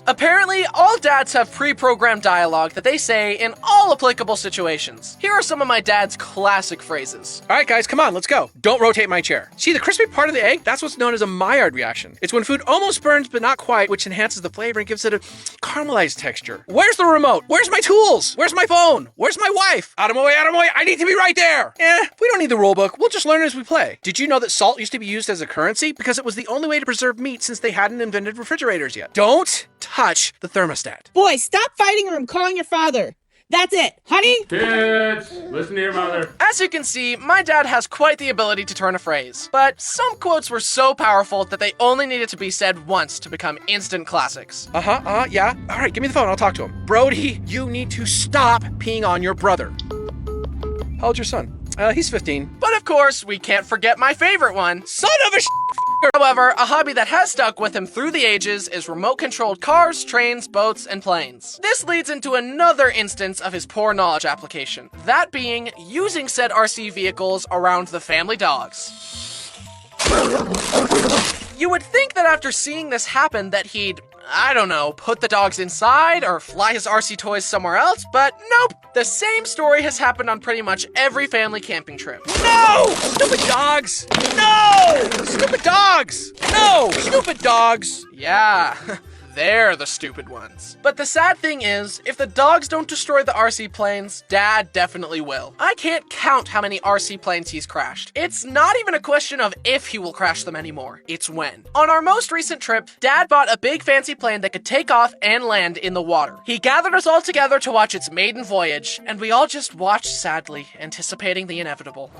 Apparently, all dads have pre-programmed dialogue that they say in all applicable situations. Here are some of my dad's classic phrases. Alright guys, come on, let's go. Don't rotate my chair. See, the crispy part of the egg? That's what's known as a Maillard reaction. It's when food almost burns but not quite, which enhances the flavor and gives it a caramelized texture. Where's the remote? Where's my tools? Where's my phone? Where's my wife? Out of my way, I need to be right there! We don't need the rule book, we'll just learn as we play. Did you know that salt used to be used as a currency? Because it was the only way to preserve meat since they hadn't invented refrigerators yet. Don't touch the thermostat. Boy, stop fighting or I'm calling your father. That's it. Honey? Kids, listen to your mother. As you can see, my dad has quite the ability to turn a phrase, but some quotes were so powerful that they only needed to be said once to become instant classics. Yeah. Alright, give me the phone, I'll talk to him. Brody, you need to stop peeing on your brother. How old's your son? He's 15. But of course, we can't forget my favorite one. Son of a However, a hobby that has stuck with him through the ages is remote-controlled cars, trains, boats, and planes. This leads into another instance of his poor knowledge application, that being using said RC vehicles around the family dogs. You would think that after seeing this happen that he'd, I don't know, put the dogs inside or fly his RC toys somewhere else, but nope. The same story has happened on pretty much every family camping trip. No! Stupid dogs! No! Stupid dogs! No! Stupid dogs! Yeah, they're the stupid ones. But the sad thing is, if the dogs don't destroy the RC planes, Dad definitely will. I can't count how many RC planes he's crashed. It's not even a question of if he will crash them anymore, it's when. On our most recent trip, Dad bought a big fancy plane that could take off and land in the water. He gathered us all together to watch its maiden voyage, and we all just watched sadly, anticipating the inevitable.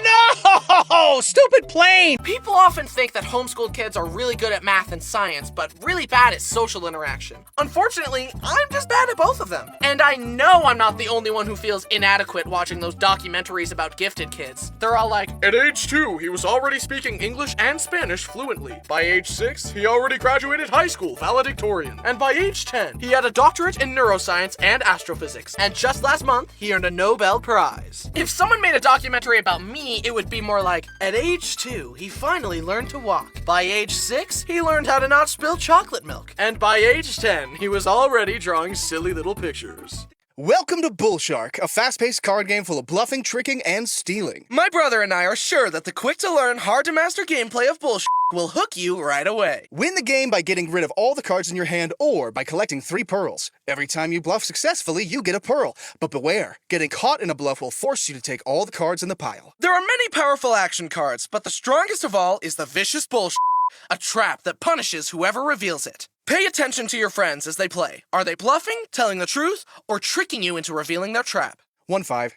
No! Stupid plane! People often think that homeschooled kids are really good at math and science, but really bad at social interaction. Unfortunately, I'm just bad at both of them. And I know I'm not the only one who feels inadequate watching those documentaries about gifted kids. They're all like, At age 2, he was already speaking English and Spanish fluently. By age 6, he already graduated high school valedictorian. And by age 10, he had a doctorate in neuroscience and astrophysics. And just last month, he earned a Nobel Prize. If someone made a documentary about me, it would be more like, at age 2, he finally learned to walk. By age 6, he learned how to not spill chocolate milk. And by age 10, he was already drawing silly little pictures. Welcome to Bull Shark, a fast-paced card game full of bluffing, tricking, and stealing. My brother and I are sure that the quick-to-learn, hard-to-master gameplay of Bull will hook you right away. Win the game by getting rid of all the cards in your hand or by collecting 3 pearls. Every time you bluff successfully, you get a pearl. But beware, getting caught in a bluff will force you to take all the cards in the pile. There are many powerful action cards, but the strongest of all is the Vicious Bull, a trap that punishes whoever reveals it. Pay attention to your friends as they play. Are they bluffing, telling the truth, or tricking you into revealing their trap? 1-5.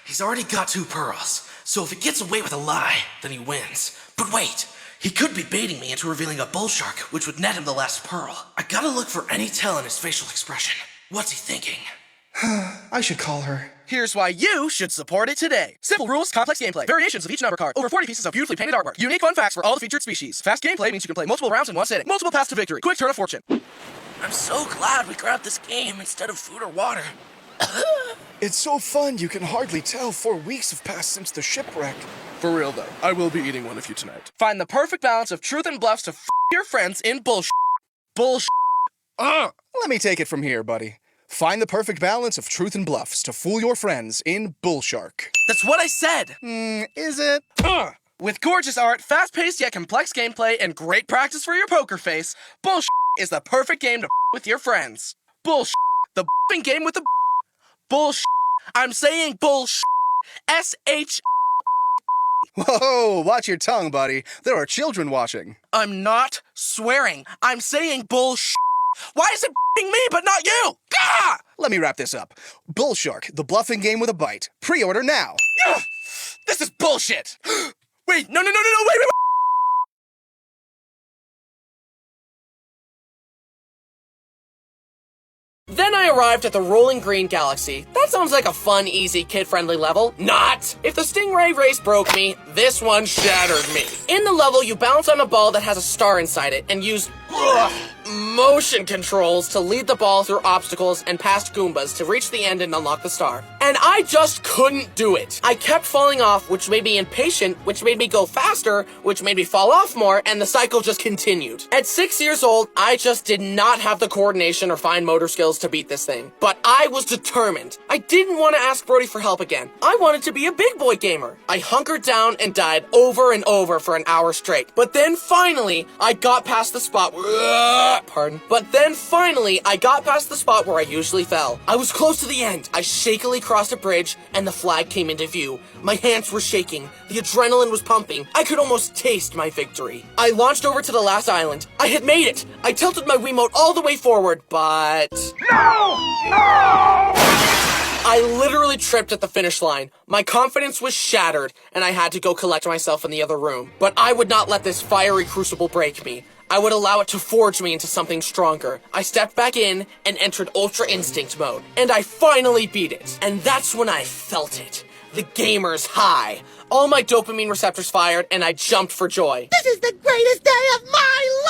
He's already got 2 pearls, so if he gets away with a lie, then he wins. But wait, he could be baiting me into revealing a bull shark, which would net him the last pearl. I gotta look for any tell in his facial expression. What's he thinking? I should call her. Here's why you should support it today. Simple rules, complex gameplay, variations of each number card, over 40 pieces of beautifully painted artwork, unique fun facts for all the featured species. Fast gameplay means you can play multiple rounds in one sitting, multiple paths to victory, quick turn of fortune. I'm so glad we grabbed this game instead of food or water. It's so fun you can hardly tell 4 weeks have passed since the shipwreck. For real though, I will be eating one of you tonight. Find the perfect balance of truth and bluffs to your friends in bullshit. Let me take it from here, buddy. Find the perfect balance of truth and bluffs to fool your friends in Bull Shark. That's what I said. Is it? With gorgeous art, fast-paced yet complex gameplay, and great practice for your poker face, Bull is the perfect game to with your friends. Bull the game with the Bull I'm saying Bull S-H. Whoa, watch your tongue, buddy. There are children watching. I'm not swearing. I'm saying Bull Why is it me but not you? Gah! Let me wrap this up. Bull Shark, the bluffing game with a bite. Pre-order now. Ugh! This is bullshit. Wait, no, wait. Then I arrived at the Rolling Green Galaxy. That sounds like a fun, easy, kid-friendly level. Not! If the Stingray race broke me, this one shattered me. In the level, you bounce on a ball that has a star inside it and use motion controls to lead the ball through obstacles and past Goombas to reach the end and unlock the star. And I just couldn't do it. I kept falling off, which made me impatient, which made me go faster, which made me fall off more, and the cycle just continued. At 6 years old, I just did not have the coordination or fine motor skills to beat this thing. But I was determined. I didn't want to ask Brody for help again. I wanted to be a big boy gamer. I hunkered down and died over and over for an hour straight. But then finally, I got past the spot where... I got past the spot where I usually fell. I was close to the end. I shakily crossed a bridge, and the flag came into view. My hands were shaking. The adrenaline was pumping. I could almost taste my victory. I launched over to the last island. I had made it. I tilted my Wiimote all the way forward, but... I literally tripped at the finish line. My confidence was shattered, and I had to go collect myself in the other room. But I would not let this fiery crucible break me. I would allow it to forge me into something stronger. I stepped back in and entered Ultra Instinct mode. And I finally beat it. And that's when I felt it. The gamer's high. All my dopamine receptors fired, and I jumped for joy. This is the greatest day of my life!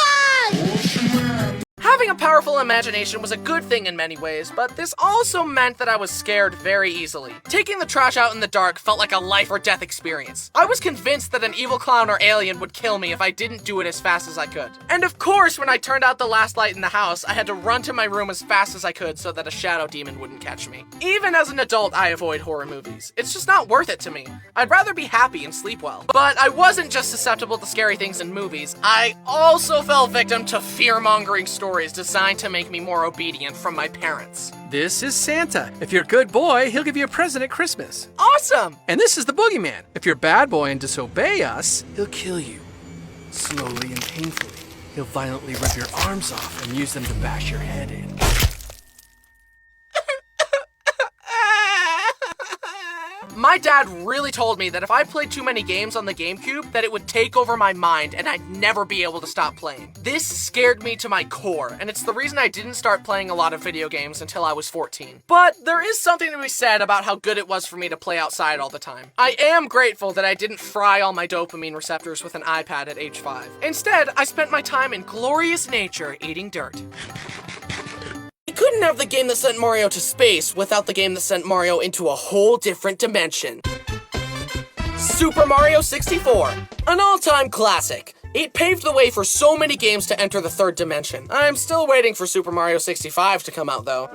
Having a powerful imagination was a good thing in many ways, but this also meant that I was scared very easily. Taking the trash out in the dark felt like a life or death experience. I was convinced that an evil clown or alien would kill me if I didn't do it as fast as I could. And of course, when I turned out the last light in the house, I had to run to my room as fast as I could so that a shadow demon wouldn't catch me. Even as an adult, I avoid horror movies. It's just not worth it to me. I'd rather be happy and sleep well. But I wasn't just susceptible to scary things in movies. I also fell victim to fear-mongering stories designed to make me more obedient from my parents. This is Santa. If you're a good boy, he'll give you a present at Christmas. Awesome! And this is the boogeyman. If you're a bad boy and disobey us, he'll kill you. Slowly and painfully. He'll violently rip your arms off and use them to bash your head in. My dad really told me that if I played too many games on the GameCube, that it would take over my mind and I'd never be able to stop playing. This scared me to my core, and it's the reason I didn't start playing a lot of video games until I was 14. But there is something to be said about how good it was for me to play outside all the time. I am grateful that I didn't fry all my dopamine receptors with an iPad at age 5. Instead, I spent my time in glorious nature eating dirt. You couldn't have the game that sent Mario to space without the game that sent Mario into a whole different dimension. Super Mario 64, an all-time classic. It paved the way for so many games to enter the third dimension. I'm still waiting for Super Mario 65 to come out, though.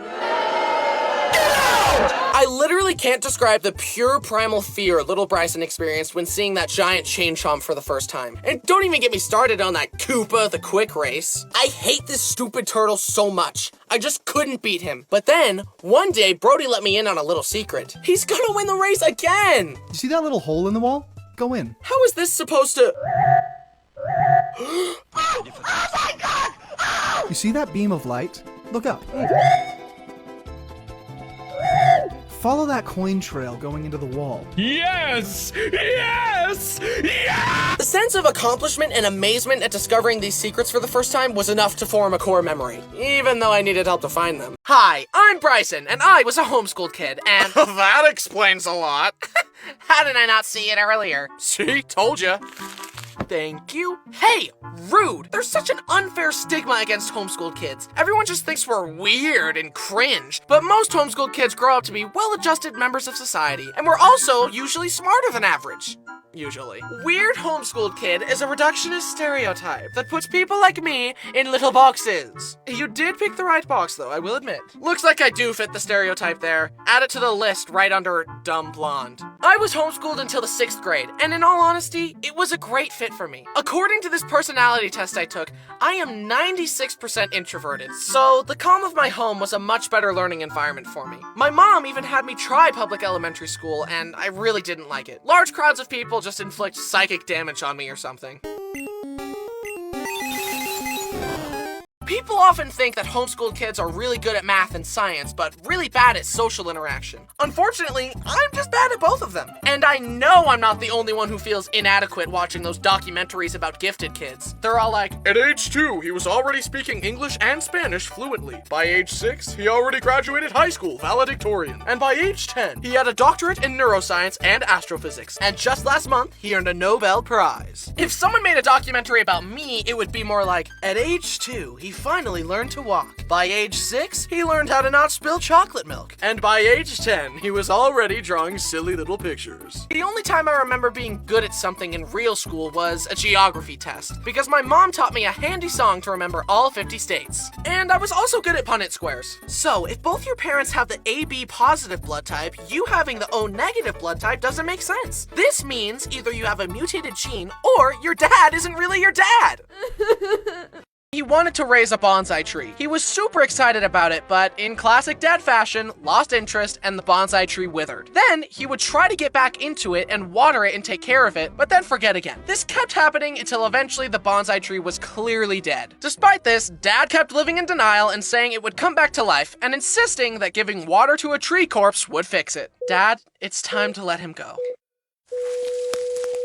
I literally can't describe the pure primal fear little Bryson experienced when seeing that giant chain chomp for the first time. And don't even get me started on that Koopa the Quick Race. I hate this stupid turtle so much. I just couldn't beat him. But then, one day, Brody let me in on a little secret. He's gonna win the race again! You see that little hole in the wall? Go in. How is this supposed to... Oh my god! Oh! You see that beam of light? Look up. Follow that coin trail going into the wall. Yes! Yes! Yes! The sense of accomplishment and amazement at discovering these secrets for the first time was enough to form a core memory, even though I needed help to find them. Hi, I'm Bryson, and I was a homeschooled kid, and... That explains a lot. How did I not see it earlier? See? Told ya. Thank you. Hey, rude! There's such an unfair stigma against homeschooled kids. Everyone just thinks we're weird and cringe. But most homeschooled kids grow up to be well-adjusted members of society. And we're also usually smarter than average. Usually. Weird homeschooled kid is a reductionist stereotype that puts people like me in little boxes. You did pick the right box, though, I will admit. Looks like I do fit the stereotype there. Add it to the list right under dumb blonde. I was homeschooled until the 6th grade, and in all honesty, it was a great fit for me. According to this personality test I took, I am 96% introverted, so the calm of my home was a much better learning environment for me. My mom even had me try public elementary school, and I really didn't like it. Large crowds of people just inflict psychic damage on me or something. People often think that homeschooled kids are really good at math and science, but really bad at social interaction. Unfortunately, I'm just bad at both of them. And I know I'm not the only one who feels inadequate watching those documentaries about gifted kids. They're all like, At age 2, he was already speaking English and Spanish fluently. By age 6, he already graduated high school valedictorian. And by age 10, he had a doctorate in neuroscience and astrophysics. And just last month, he earned a Nobel Prize. If someone made a documentary about me, it would be more like, at age 2, he finally learned to walk. By age 6, he learned how to not spill chocolate milk. And by age 10, he was already drawing silly little pictures. The only time I remember being good at something in real school was a geography test, because my mom taught me a handy song to remember all 50 states. And I was also good at Punnett squares. So, if both your parents have the AB positive blood type, you having the O negative blood type doesn't make sense. This means either you have a mutated gene, or your dad isn't really your dad! He wanted to raise a bonsai tree. He was super excited about it, but in classic dad fashion, lost interest and the bonsai tree withered. Then he would try to get back into it and water it and take care of it, but then forget again. This kept happening until eventually the bonsai tree was clearly dead. Despite this, Dad kept living in denial and saying it would come back to life and insisting that giving water to a tree corpse would fix it. Dad, it's time to let him go.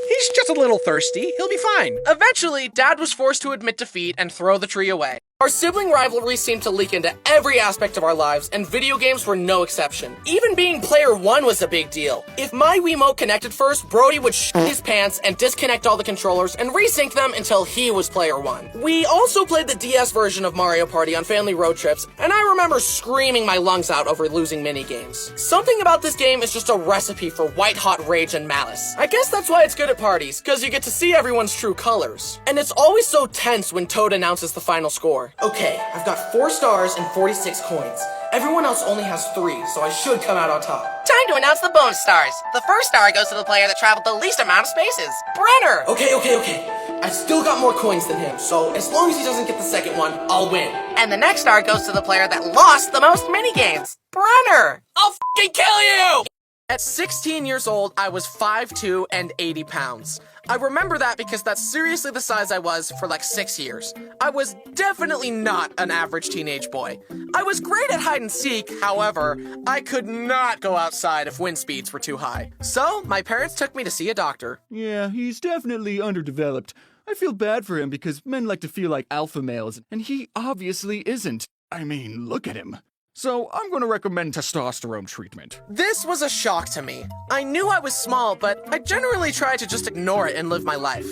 He's just a little thirsty. He'll be fine. Eventually, Dad was forced to admit defeat and throw the tree away. Our sibling rivalry seemed to leak into every aspect of our lives, and video games were no exception. Even being player 1 was a big deal. If my Wiimote connected first, Brody would shit his pants and disconnect all the controllers and resync them until he was player 1. We also played the DS version of Mario Party on family road trips, and I remember screaming my lungs out over losing minigames. Something about this game is just a recipe for white-hot rage and malice. I guess that's why it's good at parties, because you get to see everyone's true colors. And it's always so tense when Toad announces the final score. Okay, I've got 4 stars and 46 coins. Everyone else only has 3, so I should come out on top. Time to announce the bonus stars. The first star goes to the player that traveled the least amount of spaces. Brenner! Okay. I still got more coins than him, so as long as he doesn't get the second one, I'll win. And the next star goes to the player that lost the most minigames. Brenner! I'll f***ing kill you! At 16 years old, I was 5'2" and 80 pounds. I remember that because that's seriously the size I was for like 6 years. I was definitely not an average teenage boy. I was great at hide and seek, however, I could not go outside if wind speeds were too high. So, my parents took me to see a doctor. Yeah, he's definitely underdeveloped. I feel bad for him because men like to feel like alpha males, and he obviously isn't. I mean, look at him. So I'm going to recommend testosterone treatment. This was a shock to me. I knew I was small, but I generally tried to just ignore it and live my life.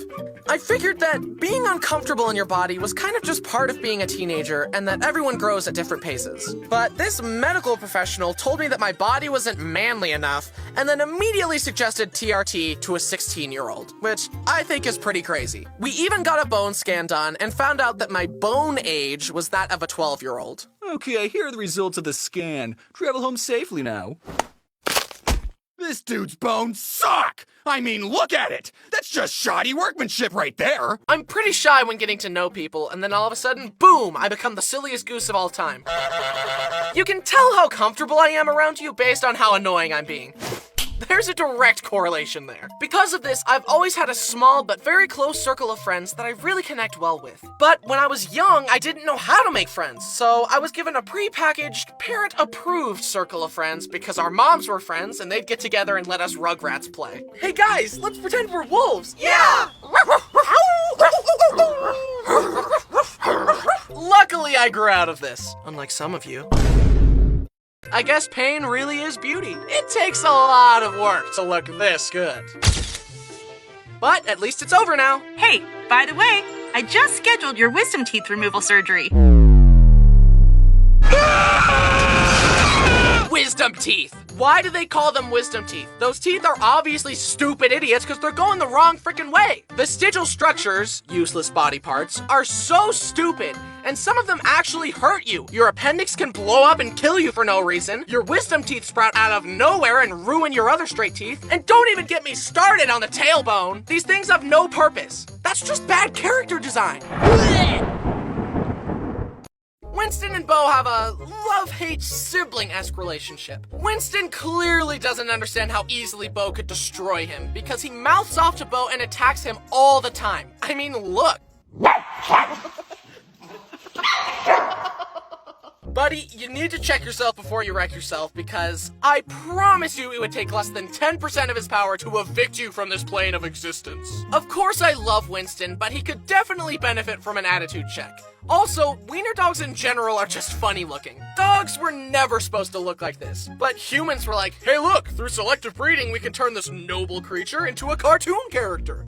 I figured that being uncomfortable in your body was kind of just part of being a teenager and that everyone grows at different paces. But this medical professional told me that my body wasn't manly enough and then immediately suggested TRT to a 16-year-old, which I think is pretty crazy. We even got a bone scan done and found out that my bone age was that of a 12-year-old. Okay, here are the results of the scan. Travel home safely now. This dude's bones suck! I mean, look at it! That's just shoddy workmanship right there! I'm pretty shy when getting to know people, and then all of a sudden, boom, I become the silliest goose of all time. You can tell how comfortable I am around you based on how annoying I'm being. There's a direct correlation there. Because of this, I've always had a small but very close circle of friends that I really connect well with. But when I was young, I didn't know how to make friends, so I was given a pre-packaged, parent-approved circle of friends because our moms were friends and they'd get together and let us Rugrats play. Hey guys, let's pretend we're wolves! Yeah! Luckily, I grew out of this, unlike some of you. I guess pain really is beauty. It takes a lot of work to look this good. But at least it's over now. Hey, by the way, I just scheduled your wisdom teeth removal surgery. Wisdom teeth. Why do they call them wisdom teeth? Those teeth are obviously stupid idiots because they're going the wrong freaking way. Vestigial structures, useless body parts, are so stupid, and some of them actually hurt you. Your appendix can blow up and kill you for no reason. Your wisdom teeth sprout out of nowhere and ruin your other straight teeth. And don't even get me started on the tailbone. These things have no purpose. That's just bad character design. Winston and Bo have a love-hate sibling-esque relationship. Winston clearly doesn't understand how easily Bo could destroy him because he mouths off to Bo and attacks him all the time. I mean, look. Buddy, you need to check yourself before you wreck yourself because I promise you it would take less than 10% of his power to evict you from this plane of existence. Of course I love Winston, but he could definitely benefit from an attitude check. Also, wiener dogs in general are just funny looking. Dogs were never supposed to look like this, but humans were like, hey look, through selective breeding we can turn this noble creature into a cartoon character.